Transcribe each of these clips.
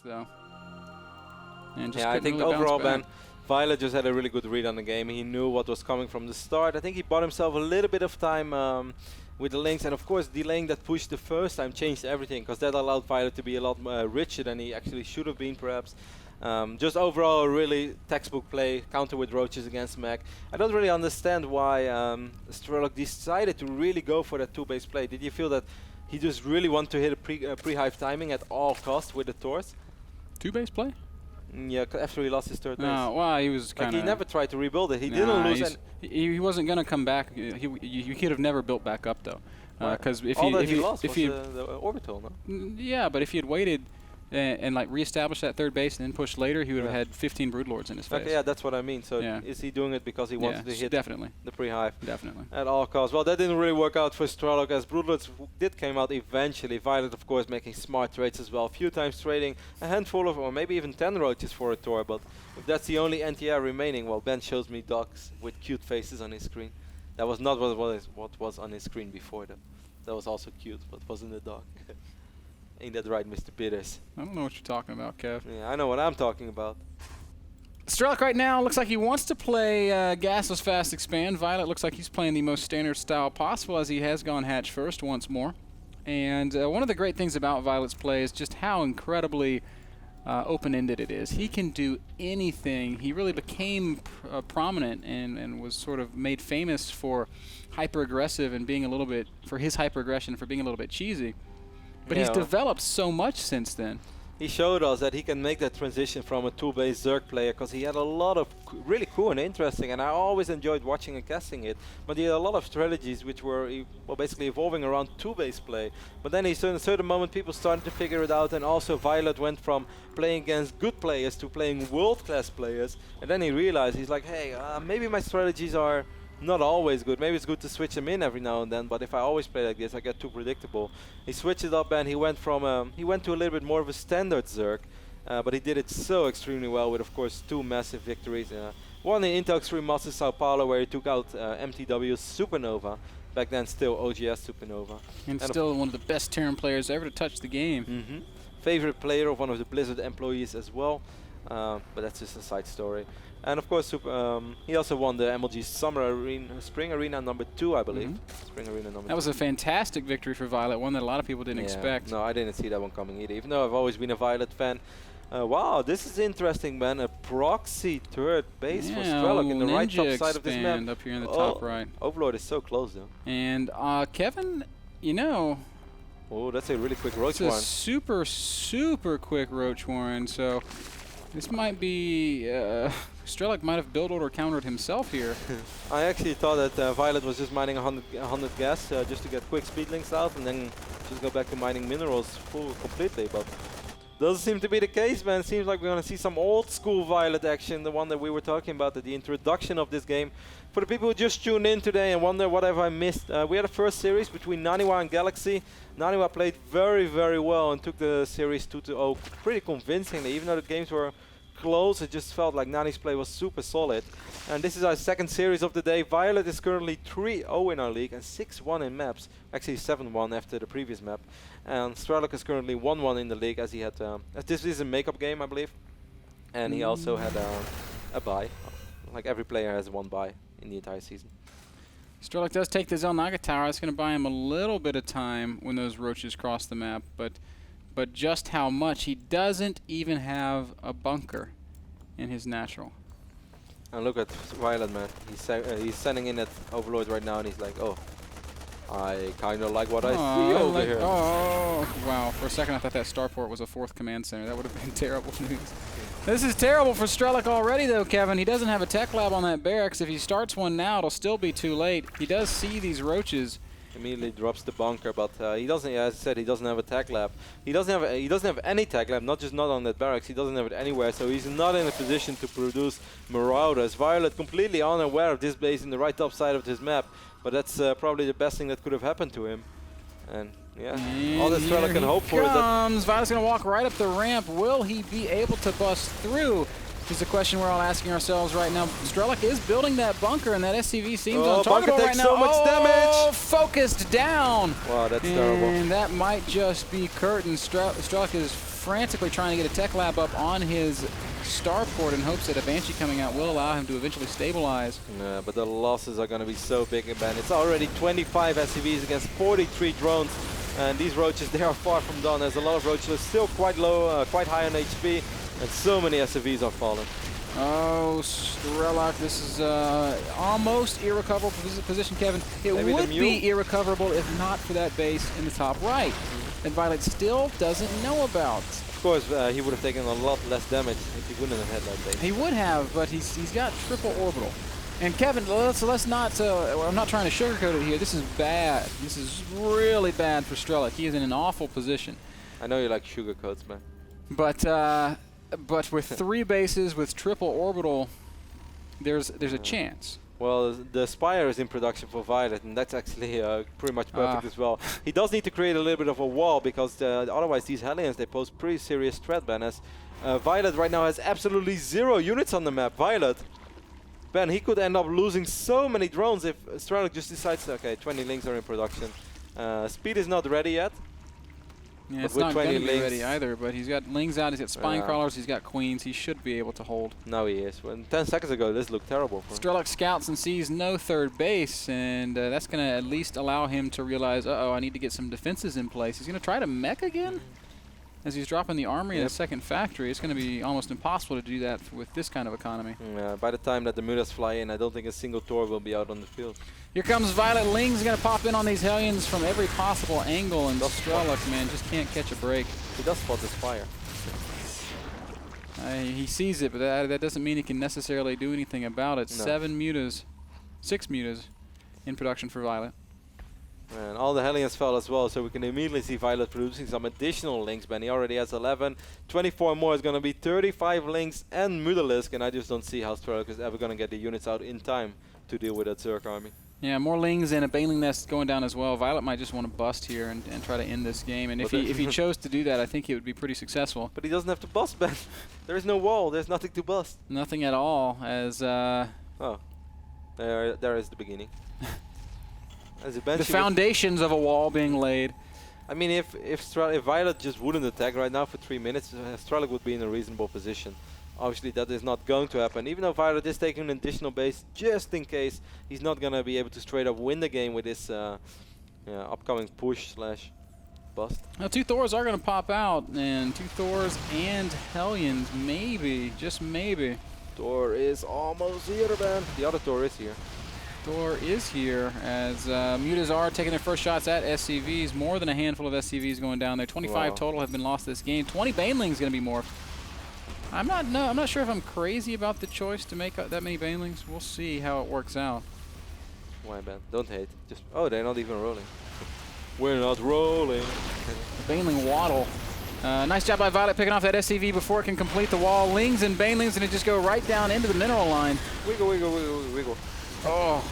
though. And just Yeah, I think really overall, bounce back. Ben, Violet just had a really good read on the game. He knew what was coming from the start. I think he bought himself a little bit of time with the links, and of course delaying that push the first time changed everything, because that allowed Violet to be a lot richer than he actually should have been, perhaps. Just overall a really textbook play, counter with roaches against Mac. I don't really understand why Strelok decided to really go for that two-base play. Did you feel that he just really wanted to hit a pre-hive timing at all costs with the Taurus? Two-base play? Yeah, after he lost his third base. Well, he was kind of... Like he never tried to rebuild it. He didn't lose. He wasn't going to come back. He could have never built back up, though. Because if he lost was the orbital, no? Yeah, but if he had waited and like reestablished that third base and then pushed later, he would have had 15 Broodlords in his face. Okay, yeah, that's what I mean. So is he doing it because he wanted to hit the pre-hive? Definitely. At all costs. Well, that didn't really work out for Strelok, as Broodlords did came out eventually. Violet, of course, making smart trades as well. A few times trading a handful of, or maybe even 10 roaches for a Tor. But if that's the only NTR remaining, well, Ben shows me dogs with cute faces on his screen. That was not what was on his screen before that. That was also cute, but wasn't a dog. Ain't that right, Mr. Bitters? I don't know what you're talking about, Kev. Yeah, I know what I'm talking about. Strelok right now looks like he wants to play Gasless Fast Expand. Violet looks like he's playing the most standard style possible, as he has gone hatch first once more. And one of the great things about Violet's play is just how incredibly open-ended it is. He can do anything. He really became prominent and was sort of made famous for hyper-aggressive and being a little bit, for his hyper-aggression, for being a little bit cheesy. But he's developed so much since then. He showed us that he can make that transition from a two-base Zerg player, because he had a lot of really cool and interesting, and I always enjoyed watching and casting it, but he had a lot of strategies which were basically evolving around two-base play. But then at a certain moment people started to figure it out, and also Violet went from playing against good players to playing world-class players, and then he realized, he's like, hey, maybe my strategies are not always good. Maybe it's good to switch them in every now and then, but if I always play like this, I get too predictable. He switched it up, and he went to a little bit more of a standard Zerg, but he did it so extremely well with, of course, two massive victories. One in Intel Extreme Masters Sao Paulo, where he took out MTW's Supernova, back then still OGS Supernova. And still one of the best Terran players ever to touch the game. Favorite player of one of the Blizzard employees as well, but that's just a side story. And of course, he also won the MLG Spring Arena number 2, I believe. Spring Arena number 2. That was a fantastic victory for Violet, one that a lot of people didn't expect. No, I didn't see that one coming either, even though I've always been a Violet fan. Wow, this is interesting, man. A proxy third base for Strelok in the right top side of this map. Up here in the top right. Overlord is so close, though. And Kevin, you know... Oh, that's a really quick Roach Warren. It's a super, super quick Roach Warren, so... This might be... Strelok might have build order countered himself here. I actually thought that Violet was just mining 100 gas just to get quick speed links out, and then just go back to mining minerals completely, but doesn't seem to be the case, man. It seems like we're going to see some old school Violet action, the one that we were talking about at the introduction of this game. For the people who just tuned in today and wonder what have I missed, we had a first series between Naniwa and Galaxy. Naniwa played very, very well and took the series 2-0 pretty convincingly, even though the games were close. It just felt like Nani's play was super solid. And this is our second series of the day. Violet is currently 3-0 in our league and 6-1 in maps. Actually 7-1 after the previous map. And Strelok is currently 1-1 in the league, as he had this is a makeup game, I believe. And he also had a bye. Like every player has one bye in the entire season. Strelok does take the Zelnaga Tower. It's going to buy him a little bit of time when those roaches cross the map, but just how much? He doesn't even have a bunker in his natural. And look at Violet, man. He's sending in that Overlord right now, and he's like, oh, I kind of like what I see over here. Oh, wow. For a second, I thought that starport was a 4th command center. That would have been terrible news. This is terrible for Strelok already, though, Kevin. He doesn't have a tech lab on that barracks. If he starts one now, it'll still be too late. He does see these roaches. Immediately drops the bunker, but he doesn't. As I said, he doesn't have a tech lab. He doesn't have any tech lab. Not on that barracks. He doesn't have it anywhere. So he's not in a position to produce Marauders. Violet completely unaware of this base in the right top side of this map. But that's probably the best thing that could have happened to him. And yeah, all that Strelok can hope for is that. Violet's going to walk right up the ramp. Will he be able to bust through? Is the question we're all asking ourselves right now. Strelok is building that bunker, and that SCV seems on target right now. So much damage. Focused down. Wow, that's terrible. And that might just be curtain. Strelok is frantically trying to get a tech lab up on his starport in hopes that a Banshee coming out will allow him to eventually stabilize. Yeah, but the losses are going to be so big, Ben. It's already 25 SCVs against 43 drones. And these roaches, they are far from done. There's a lot of roaches still quite low, quite high on HP. And so many SCVs are falling. Oh, Strelok, this is almost irrecoverable position, Kevin. It Maybe would be irrecoverable if not for that base in the top right that Violet still doesn't know about. Of course, he would have taken a lot less damage if he wouldn't have had that base. He would have, but he's got triple orbital. And Kevin, let's not, I'm not trying to sugarcoat it here. This is bad. This is really bad for Strelok. He is in an awful position. I know you like sugarcoats, man. But with 3 bases with triple orbital, there's a chance. Well, the Spire is in production for Violet, and that's actually pretty much perfect as well. He does need to create a little bit of a wall, because otherwise these Hellions, they pose pretty serious threat, Ben. As Violet right now has absolutely 0 units on the map. Violet, Ben, he could end up losing so many drones if Strelok just decides, okay, 20 links are in production. Speed is not ready yet. Yeah, but it's with not 20 going to be links, ready either, but he's got lings out, he's got spine crawlers, he's got queens, he should be able to hold. Now he is. When 10 seconds ago, this looked terrible for him. Strelok scouts and sees no third base, and that's going to at least allow him to realize, uh-oh, I need to get some defenses in place. He's going to try to mech again? As he's dropping the armory in a second factory, it's going to be almost impossible to do that with this kind of economy. By the time that the Mutas fly in, I don't think a single Tor will be out on the field. Here comes Violet. Ling's going to pop in on these Hellions from every possible angle, and Strelok, man, just can't catch a break. He does spot this fire. He sees it, but that doesn't mean he can necessarily do anything about it. No. 6 mutas in production for Violet. And all the Hellions fell as well, so we can immediately see Violet producing some additional links. Ben, he already has 11. 24 more is going to be 35 links and Mutalisk, and I just don't see how Strelok is ever going to get the units out in time to deal with that Zerg army. Yeah, more lings and a Baneling Nest going down as well. Violet might just want to bust here and try to end this game. And if he chose to do that, I think it would be pretty successful. But he doesn't have to bust, Ben. There is no wall. There's nothing to bust. Nothing at all. As oh, there is the beginning. As the foundations of a wall being laid. I mean, if Violet just wouldn't attack right now for 3 minutes, Strelok would be in a reasonable position. Obviously, that is not going to happen. Even though Violet is taking an additional base, just in case, he's not going to be able to straight up win the game with this upcoming push/bust. Now, 2 Thors are going to pop out, and 2 Thors and Hellions, maybe, just maybe. Thor is almost here, man. The other Thor is here. Thor is here as Mutas are taking their first shots at SCVs. More than a handful of SCVs going down there. 25 total have been lost this game. 20 Banelings going to be morphed. I'm not sure if I'm crazy about the choice to make that many Banelings. We'll see how it works out. Why, man? Don't hate. Just they're not even rolling. We're not rolling. Baneling waddle. Nice job by Violet picking off that SCV before it can complete the wall. Lings and Banelings going to just go right down into the mineral line. Wiggle, wiggle, wiggle, wiggle. Oh,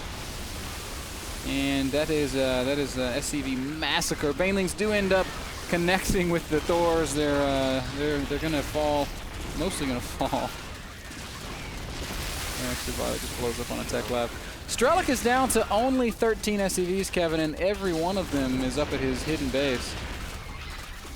and that is SCV massacre. Banelings do end up connecting with the Thors. They're gonna fall, mostly gonna fall. Actually, Violet just blows up on a tech lab. Strelok is down to only 13 SCVs, Kevin, and every one of them is up at his hidden base.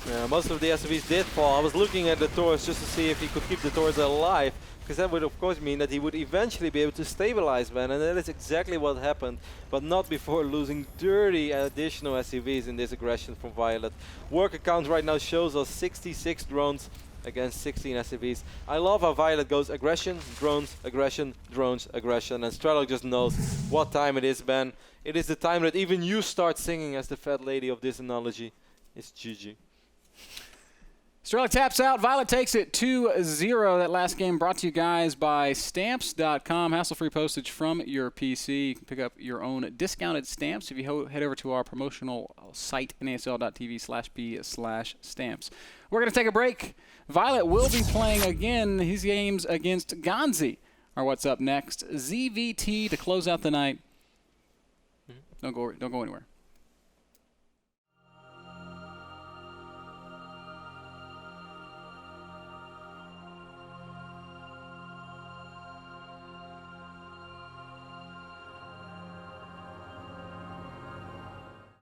Yeah, most of the SCVs did fall. I was looking at the Thors just to see if he could keep the Thors alive, because that would of course mean that he would eventually be able to stabilize, man, and that is exactly what happened, but not before losing 30 additional SCVs in this aggression from Violet. Work account right now shows us 66 drones against 16 SCVs. I love how Violet goes aggression, drones, aggression, and Strelok just knows what time it is, man. It is the time that even you start singing, as the fat lady of this analogy. It's GG. Strelok taps out. Violet takes it 2-0. That last game brought to you guys by Stamps.com. Hassle-free postage from your PC. You can pick up your own discounted stamps if you head over to our promotional site, nasl.tv/b/stamps. We're going to take a break. Violet will be playing again his games against Gonzi are what's up next. ZVT to close out the night. Don't go anywhere.